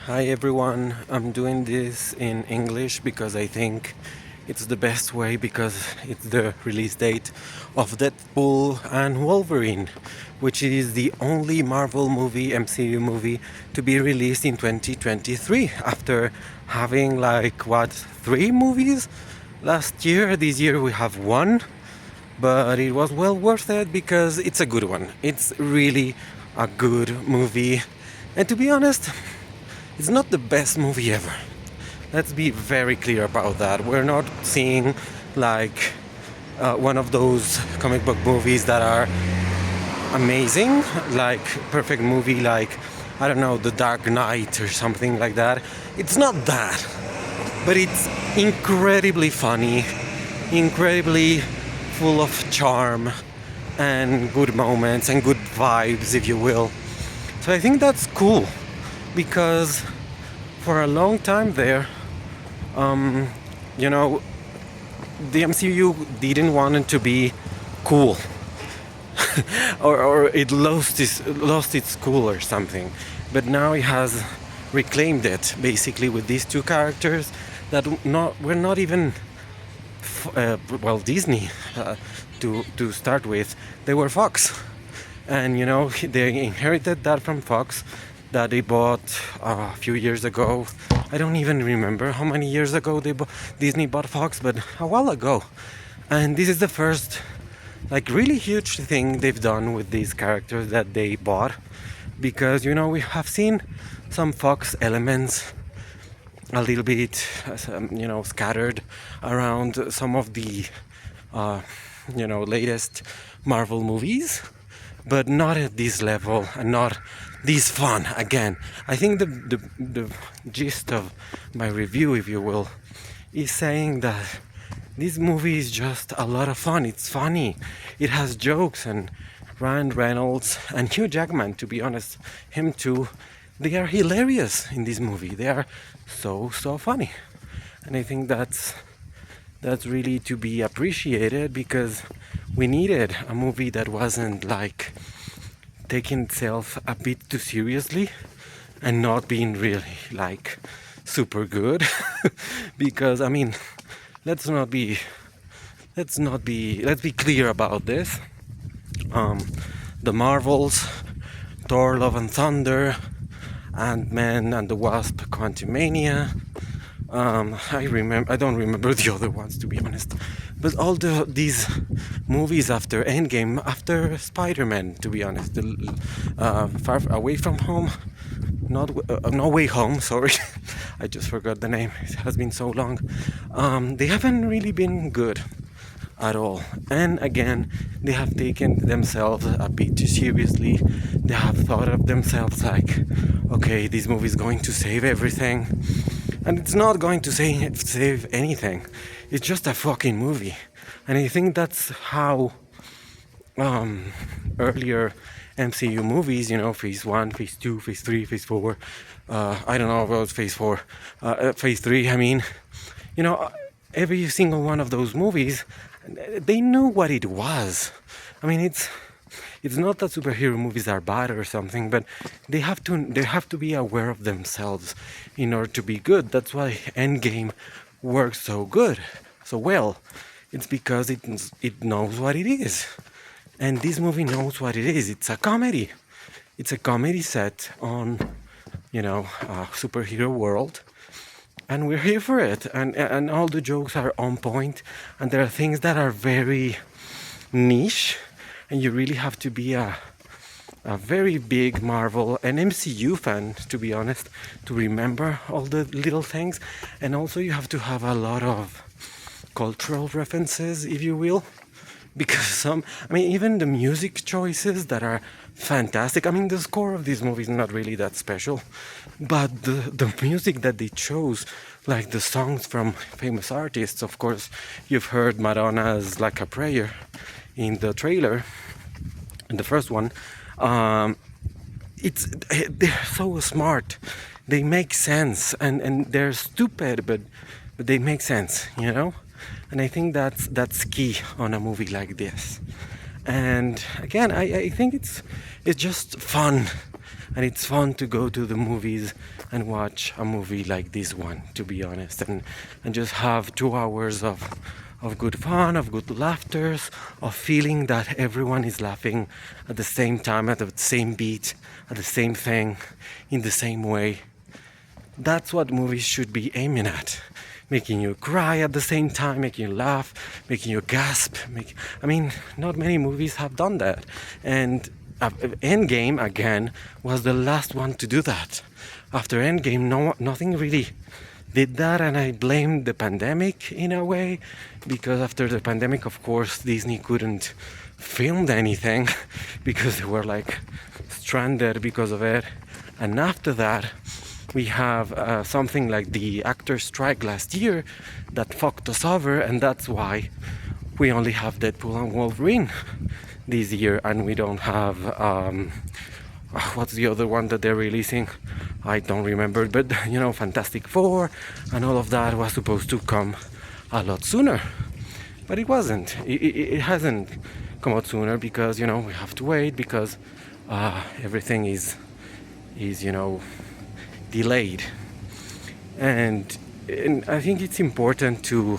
Hi everyone, I'm doing this in English because I think it's the best way because it's the release date of Deadpool and Wolverine, which is the only Marvel movie, MCU movie, to be released in 2023 after having three movies last year. This year we have one, but it was well worth it because it's a good one. It's really a good movie. And to be honest, it's not the best movie ever. Let's be very clear about that. We're not seeing like one of those comic book movies that are amazing, like perfect movie, like I don't know, The Dark Knight or something like that. It's not that, but it's incredibly funny, incredibly full of charm and good moments and good vibes, if you will. So I think that's cool because for a long time there, you know, the MCU didn't want it to be cool, or it lost its cool or something. But now it has reclaimed it basically with these two characters that were not even Disney to start with. They were Fox, and they inherited that from Fox that they bought a few years ago. I don't even remember how many years ago Disney bought Fox, but a while ago. And this is the first really huge thing they've done with these characters that they bought, because we have seen some Fox elements a little bit scattered around some of the latest Marvel movies, but not at this level and not this fun. Again, I think the gist of my review, if you will, is saying that this movie is just a lot of fun. It's funny, it has jokes, and Ryan Reynolds and Hugh Jackman, to be honest, him too, they are hilarious in this movie. They are so funny, and I think that's really to be appreciated, because we needed a movie that wasn't like taking itself a bit too seriously and not being really like super good. Because I mean, let's be clear about this. The Marvels, Thor Love and Thunder, Ant-Man and the Wasp Quantumania, I don't remember the other ones, to be honest. But all these movies after Endgame, after Spider-Man, to be honest, Far Away From Home, No Way Home, sorry, I just forgot the name. It has been so long. They haven't really been good at all. And again, they have taken themselves a bit too seriously. They have thought of themselves like, okay, this movie is going to save everything. And it's not going to save anything. It's just a fucking movie. And I think that's how earlier MCU movies, phase 1, phase 2, phase 3, phase 4, I don't know about phase 4, phase 3, I mean, every single one of those movies, they knew what it was. I mean, it's not that superhero movies are bad or something, but they have to be aware of themselves in order to be good. That's why Endgame works so well. It's because it knows what it is, and this movie knows what it is. It's a comedy. It's a comedy set on a superhero world, and we're here for it. And all the jokes are on point, and there are things that are very niche, and you really have to be a very big Marvel and MCU fan, to be honest, to remember all the little things. And also you have to have a lot of cultural references, if you will, because even the music choices that are fantastic. I mean, the score of this movie is not really that special, but the music that they chose, like the songs from famous artists. Of course, you've heard Madonna's Like a Prayer in the trailer, in the first one. They're so smart. They make sense, and they're stupid, but they make sense, And I think that's key on a movie like this. And again, I think it's just fun. and it's fun to go to the movies and watch a movie like this one, to be honest, and just have 2 hours of good fun, of good laughters, of feeling that everyone is laughing at the same time, at the same beat, at the same thing, in the same way. That's what movies should be aiming at. Making you cry at the same time, making you laugh, making you gasp. Not many movies have done that. And Endgame, again, was the last one to do that. After Endgame, nothing really did that, and I blame the pandemic in a way, because after the pandemic, of course, Disney couldn't film anything because they were like stranded because of it. And after that, we have something like the actors' strike last year that fucked us over, and that's why we only have Deadpool and Wolverine this year, and we don't have what's the other one that they're releasing? I don't remember, but Fantastic Four and all of that was supposed to come a lot sooner, but it wasn't. It hasn't come out sooner because we have to wait because everything is delayed, and I think it's important to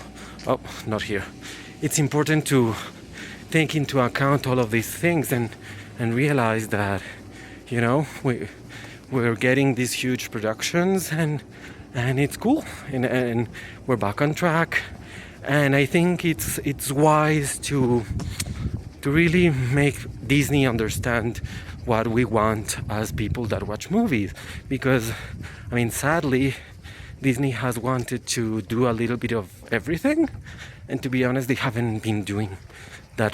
it's important to take into account all of these things and realize that we're getting these huge productions and it's cool, and we're back on track. And I think it's wise to really make Disney understand what we want as people that watch movies, because sadly Disney has wanted to do a little bit of everything, and to be honest, they haven't been doing that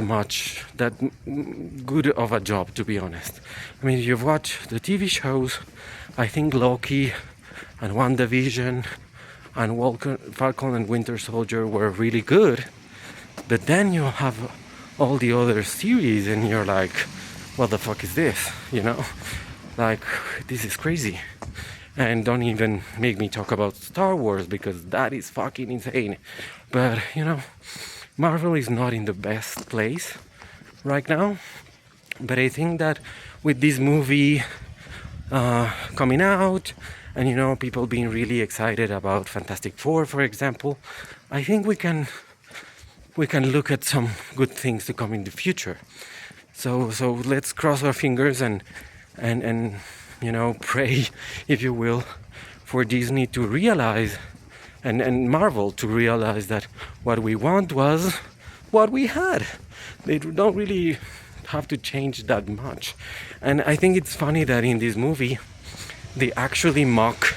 good of a job, to be honest. You've watched the TV shows. I think Loki and WandaVision and Falcon and Winter Soldier were really good, but then you have all the other series and you're like, what the fuck is this? Like, this is crazy. And don't even make me talk about Star Wars, because that is fucking insane. But Marvel is not in the best place right now. But I think that with this movie coming out, and people being really excited about Fantastic Four, for example, I think we can look at some good things to come in the future. So let's cross our fingers and pray, if you will, for Disney to realize and Marvel to realize that what we want was what we had. They don't really have to change that much. And I think it's funny that in this movie they actually mock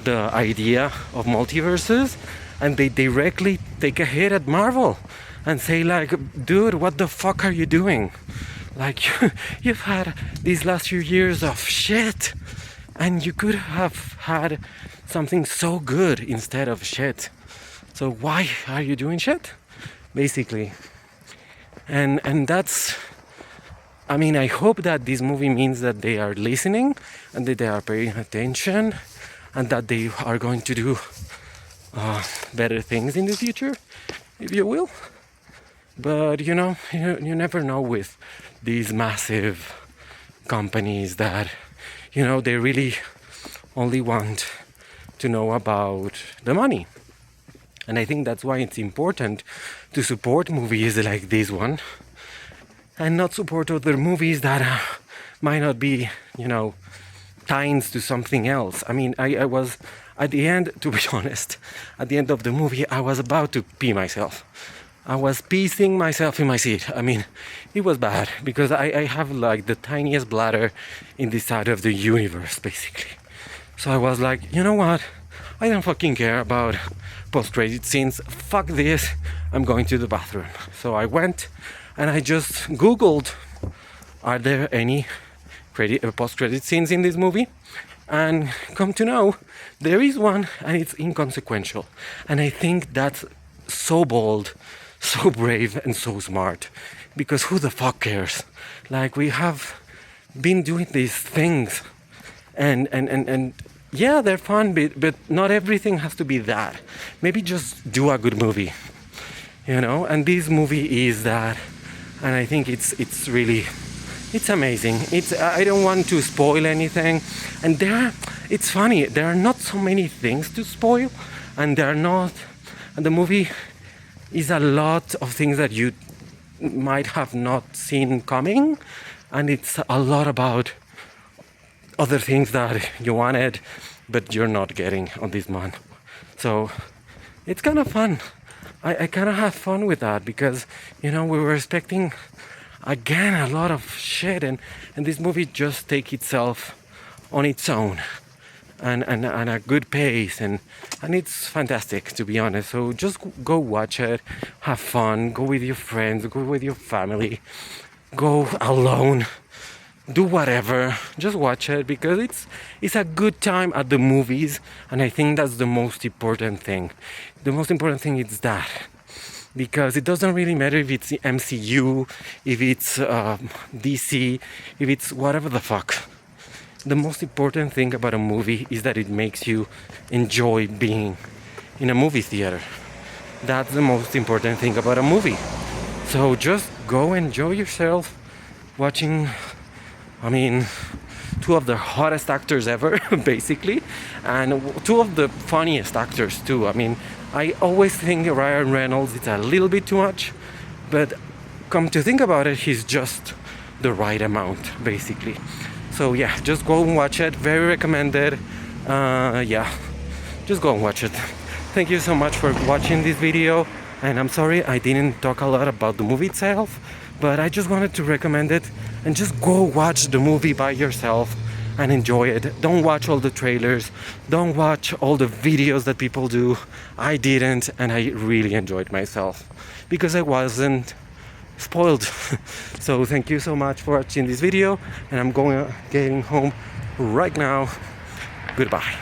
the idea of multiverses, and they directly take a hit at Marvel and say like, dude, what the fuck are you doing? Like, you've had these last few years of shit, and you could have had something so good instead of shit. So why are you doing shit, basically? And that's, I hope that this movie means that they are listening and that they are paying attention and that they are going to do better things in the future, if you will. But you never know with these massive companies that they really only want to know about the money. And I think that's why it's important to support movies like this one and not support other movies that might not be ties to something else. I was at the end, to be honest, at the end of the movie I was about to pee myself. I was pissing myself in my seat. It was bad because I have like the tiniest bladder in this side of the universe, basically. So I was like, you know what? I don't fucking care about post-credit scenes. Fuck this. I'm going to the bathroom. So I went and I just Googled, are there any post-credit scenes in this movie? And come to know, there is one, and it's inconsequential. And I think that's so bold, so brave, and so smart, because who the fuck cares? Like, we have been doing these things, and yeah, they're fun, but not everything has to be that. Maybe just do a good movie, and this movie is that. And I think it's really It's amazing. I don't want to spoil anything, and it's funny. There are not so many things to spoil, and and the movie is a lot of things that you might have not seen coming, and it's a lot about other things that you wanted but you're not getting on this month. So it's kind of fun. I kind of have fun with that because, we were expecting again a lot of shit, and this movie just take itself on its own and a good pace, and it's fantastic, to be honest. So just go watch it, have fun, go with your friends, go with your family, go alone, do whatever, just watch it because it's a good time at the movies, and I think that's the most important thing. The most important thing is that, because it doesn't really matter if it's the MCU, if it's DC, if it's whatever the fuck. The most important thing about a movie is that it makes you enjoy being in a movie theater. That's the most important thing about a movie. So just go enjoy yourself watching, two of the hottest actors ever, basically, and two of the funniest actors too. I always think Ryan Reynolds is a little bit too much, but come to think about it, he's just the right amount, basically. So yeah, just go and watch it. Very recommended. Just go and watch it. Thank you so much for watching this video, and I'm sorry I didn't talk a lot about the movie itself, but I just wanted to recommend it, and just go watch the movie by yourself and enjoy it. Don't watch all the trailers, don't watch all the videos that people do. I didn't, and I really enjoyed myself because I wasn't spoiled. So thank you so much for watching this video, and I'm getting home right now. Goodbye.